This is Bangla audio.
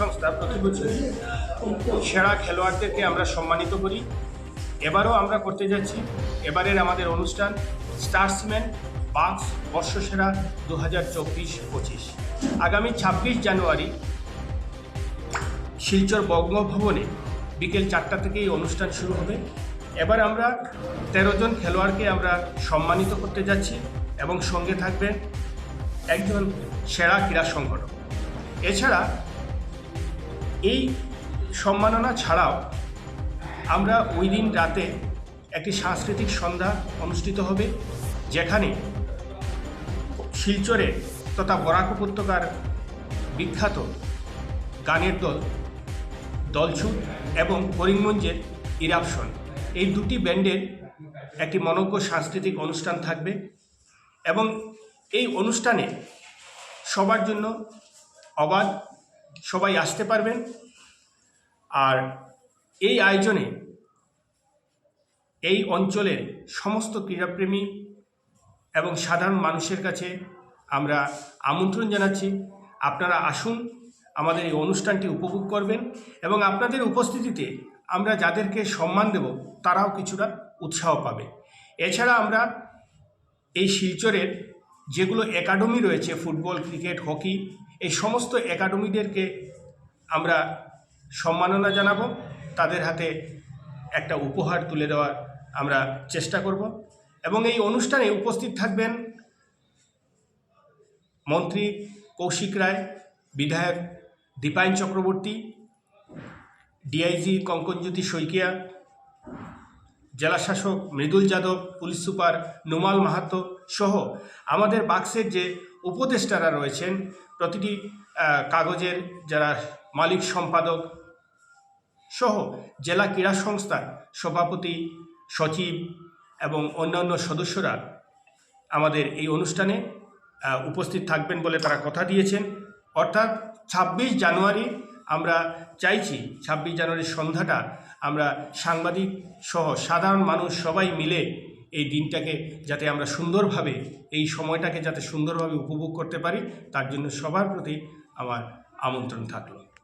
সংস্থা প্রতি বছর সেরা খেলোয়াড়দেরকে আমরা সম্মানিত করি। এবারও আমরা করতে যাচ্ছি। এবারের আমাদের অনুষ্ঠান স্টারসম্যান বাক্স বর্ষসেরা 2024-25। আগামী 26 জানুয়ারি শিলচর বঙ্গভবনে বিকেল 4টা থেকে এই অনুষ্ঠান শুরু হবে। এবার আমরা 13 জন খেলোয়াড়কে আমরা সম্মানিত করতে যাচ্ছি এবং সঙ্গে থাকবেন একজন সেরা ক্রীড়া সংগঠক। এছাড়া এই সম্মাননা ছাড়াও আমরা ওই দিন রাতে একটি সাংস্কৃতিক সন্ধ্যা অনুষ্ঠিত হবে, যেখানে শিলচরে তথা বরাক উপত্যকার বিখ্যাত গানের দল দলছুট এবং করিমগঞ্জের ইরাপশন, এই দুটি ব্যান্ডের একটি মনোজ্ঞ সাংস্কৃতিক অনুষ্ঠান থাকবে এবং এই অনুষ্ঠানে সবার জন্য অবাধ, সবাই আসতে পারবেন। আর এই আয়োজনে এই অঞ্চলের সমস্ত ক্রীড়াপ্রেমী এবং সাধারণ মানুষের কাছে আমরা আমন্ত্রণ জানাচ্ছি, আপনারা আসুন, আমাদের এই অনুষ্ঠানটি উপভোগ করবেন এবং আপনাদের উপস্থিতিতে আমরা যাদেরকে সম্মান দেব তারাও কিছুটা উৎসাহ পাবে। এছাড়া আমরা এই শিলচরের যেগুলো একাডেমি রয়েছে, ফুটবল, ক্রিকেট, হকি, এই সমস্ত একাডেমিদেরকে আমরা সম্মাননা জানাবো, তাদের হাতে একটা উপহার তুলে দেওয়ার আমরা চেষ্টা করব। এবং এই অনুষ্ঠানে উপস্থিত থাকবেন মন্ত্রী কৌশিক রায়, বিধায়ক দীপায়ন চক্রবর্তী, ডিআইজি কঙ্কনজ্যোতি শইকিয়া, জেলাশাসক মৃদুল যাদব, পুলিশ সুপার নুমাল মাহাতো সহ আমাদের বাক্সের যে উপদেষ্টারা রয়েছেন, প্রতিটি কাগজের যারা মালিক সম্পাদক সহ জেলা ক্রীড়া সংস্থার সভাপতি, সচিব এবং অন্যান্য সদস্যরা আমাদের এই অনুষ্ঠানে উপস্থিত থাকবেন বলে তারা কথা দিয়েছেন। অর্থাৎ 26 জানুয়ারি আমরা চাইছি 26 জানুয়ারির সন্ধ্যাটা আমরা সাংবাদিক সহ সাধারণ মানুষ সবাই মিলে এই দিনটাকে যাতে আমরা সুন্দরভাবে, এই সময়টাকে যাতে সুন্দরভাবে উপভোগ করতে পারি, তার জন্য সবার প্রতি আমার আমন্ত্রণ থাকলো।